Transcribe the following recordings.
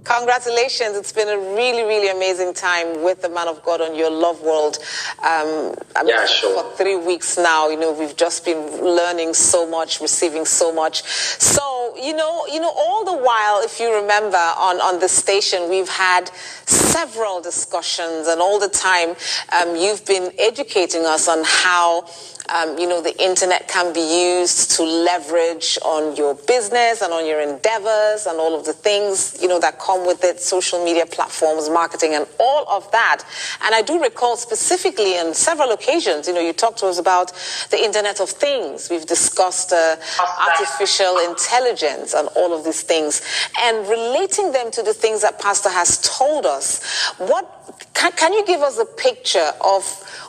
Congratulations. It's been a really, really amazing time with the man of God on Your Love World. Sure. For 3 weeks now, we've just been learning so much, receiving so much. So, all the while, if you remember, on the station, we've had several discussions, and all the time you've been educating us on how the internet can be used to leverage on your business and on your endeavors and all of the things, that come with it, social media platforms, marketing, and all of that. And I do recall specifically on several occasions, you talked to us about the Internet of Things. We've discussed artificial intelligence and all of these things, and relating them to the things that Pastor has told us. Can you give us a picture of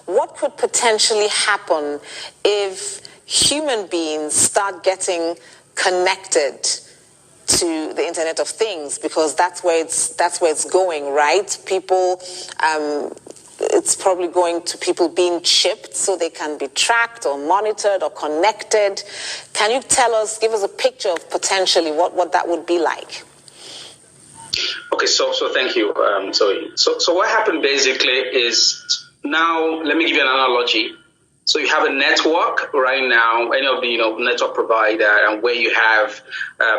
what could potentially happen if human beings start getting connected to the Internet of Things? Because that's where it's going, right? People, it's probably going to people being chipped so they can be tracked or monitored or connected. Can you give us a picture of potentially what that would be like? Okay, so thank you. So what happened basically is, now let me give you an analogy. So you have a network right now, any of the network provider, and where you have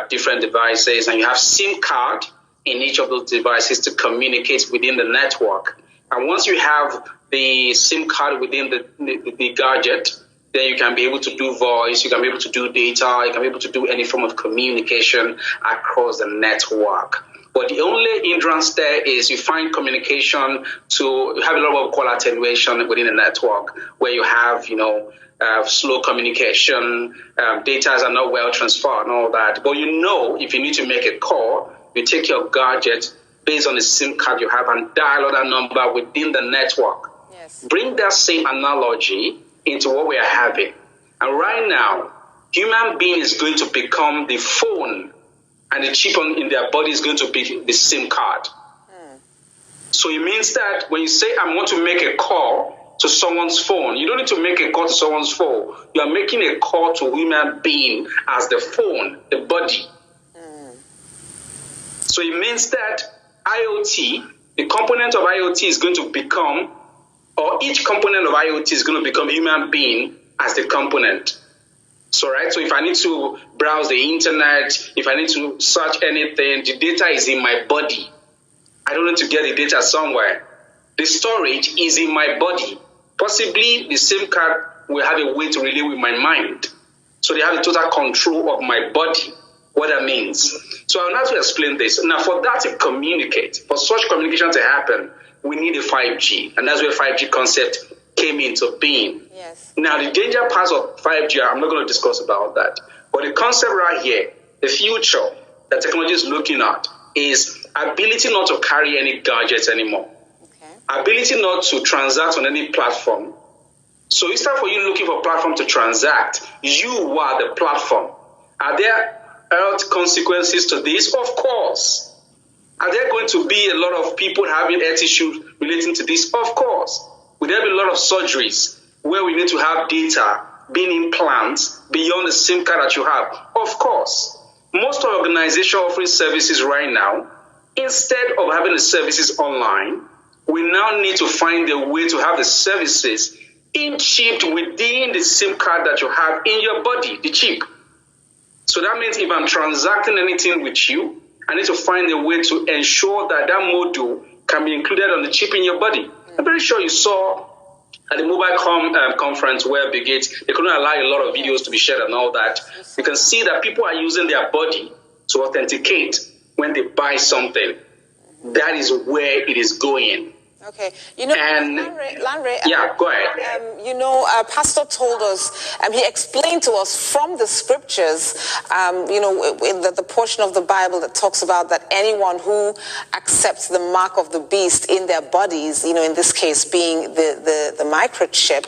different devices, and you have SIM card in each of those devices to communicate within the network. And once you have the SIM card within the gadget, then you can be able to do voice, you can be able to do data, you can be able to do any form of communication across the network. But the only hindrance there is you find communication you have a lot of call attenuation within the network, where you have, slow communication, data are not well transferred and all that. But if you need to make a call, you take your gadget based on the SIM card you have and dial that number within the network. Yes. Bring that same analogy into what we are having. And right now, human being is going to become the phone, and the chip in their body is going to be the SIM card. So it means that when you say, I want to make a call to someone's phone, you don't need to make a call to someone's phone. You are making a call to a human being as the phone, the body. So it means that IoT, the component of IoT is going to become, or each component of IoT is going to become human being as the component. So if I need to browse the internet, if I need to search anything, the data is in my body. I don't need to get the data somewhere. The storage is in my body. Possibly the SIM card will have a way to relate with my mind. So they have a total control of my body, what that means. So I will have to explain this. Now, for that to communicate, for such communication to happen, we need a 5G. And that's where 5G concept came into being. Yes. Now, the danger parts of 5G, I'm not going to discuss about that. But the concept right here, the future that technology is looking at, is ability not to carry any gadgets anymore. Okay. Ability not to transact on any platform. So instead of you looking for a platform to transact, you are the platform. Are there health consequences to this? Of course. Are there going to be a lot of people having health issues relating to this? Of course. Will there be a lot of surgeries where we need to have data being implants beyond the SIM card that you have? Of course. Most organizations offering services right now, instead of having the services online, we now need to find a way to have the services in-chipped within the SIM card that you have in your body, the chip. So that means if I'm transacting anything with you, I need to find a way to ensure that that module can be included on the chip in your body. I'm very sure you saw at the mobile conference where Bill Gates, they couldn't allow a lot of videos to be shared and all that. You can see that people are using their body to authenticate when they buy something. That is where it is going. Okay. Lanre, yeah, go ahead. Pastor told us, he explained to us from the scriptures, in the portion of the Bible that talks about that anyone who accepts the mark of the beast in their bodies, in this case being the microchip,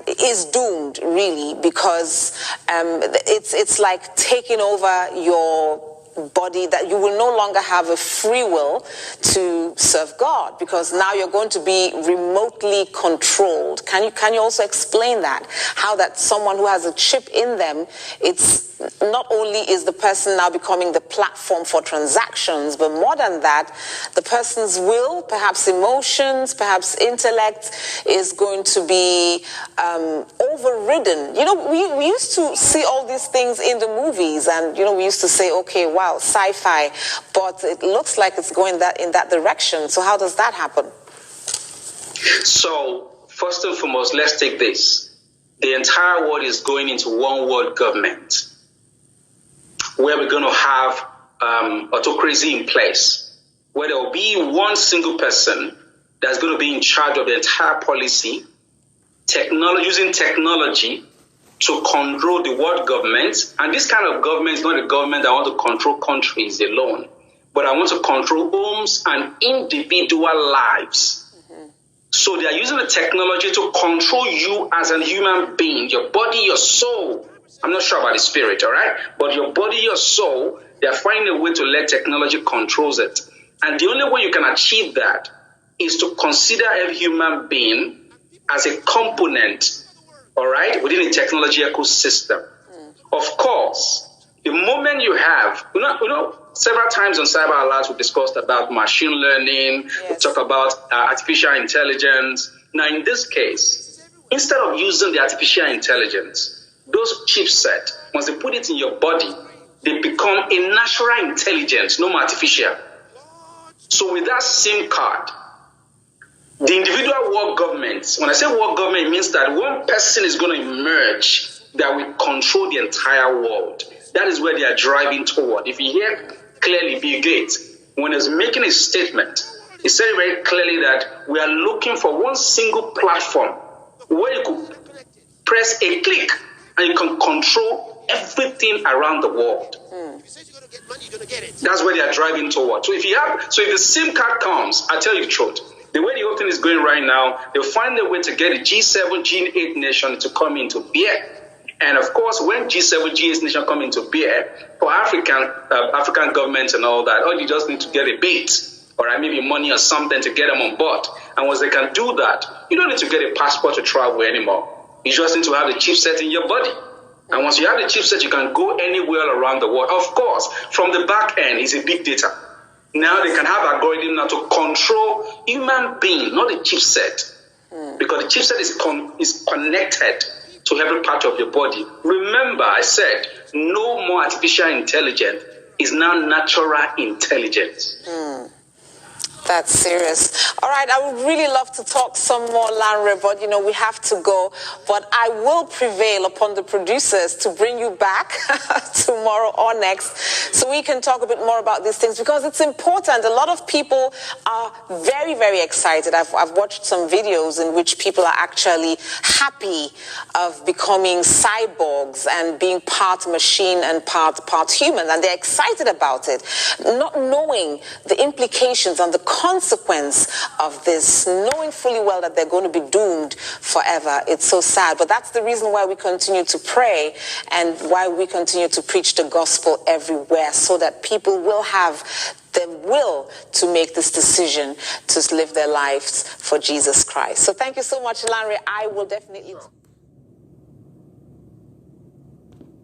is doomed, really, because it's like taking over your body, that you will no longer have a free will to serve God, because now you're going to be remotely controlled. Can you also explain that? How that someone who has a chip in them, it's not only is the person now becoming the platform for transactions, but more than that, the person's will, perhaps emotions, perhaps intellect is going to be overridden. You know, we used to see all these things in the movies, and, you know, we used to say, okay, wow, sci-fi, but it looks like it's going in that direction. So how does that happen? So, first and foremost, let's take this. The entire world is going into one world government, where we're going to have autocracy in place, where there will be one single person that's going to be in charge of the entire policy, using technology to control the world government. And this kind of government is not a government that wants to control countries alone, but I want to control homes and individual lives. So they are using the technology to control you as a human being, your body, your soul. I'm not sure about the spirit, all right? But your body, your soul, they are finding a way to let technology control it. And the only way you can achieve that is to consider every human being as a component, all right, within a technology ecosystem. Of course, the moment you have, you know, several times on Cyber Alerts we discussed about machine learning, we talk about artificial intelligence. Now, in this case, instead of using the artificial intelligence, those chipsets, once they put it in your body, they become a natural intelligence, no more artificial. So with that SIM card, the individual world governments, when I say world government, it means that one person is going to emerge that will control the entire world. That is where they are driving toward. If you hear clearly Bill Gates, when he's making a statement, he said very clearly that we are looking for one single platform where you could press a click and you can control everything around the world. That's where they are driving toward. So if the SIM card comes, I tell you the truth, the way the whole thing is going right now, they'll find a way to get a G7, G8 nation to come into beer. And of course, when G7, G8 nation come into beer, for African governments and all that, you just need to get a bait, or maybe money or something to get them on board. And once they can do that, you don't need to get a passport to travel anymore. You just need to have the chipset in your body. And once you have the chipset, you can go anywhere around the world. Of course, from the back end is a big data. Now they can have algorithm now to control human being, not the chipset, because the chipset is connected to every part of your body. Remember, I said no more artificial intelligence is now natural intelligence. That's serious. All right, I would really love to talk some more, Lanre, but, you know, we have to go. But I will prevail upon the producers to bring you back tomorrow or next so we can talk a bit more about these things, because it's important. A lot of people are very, very excited. I've watched some videos in which people are actually happy of becoming cyborgs and being part machine and part human, and they're excited about it, not knowing the implications and the consequence of this, knowing fully well that they're going to be doomed forever. It's so sad, but that's the reason why we continue to pray and why we continue to preach the gospel everywhere, so that people will have the will to make this decision to live their lives for Jesus Christ. So thank you so much, Lanre. I will definitely...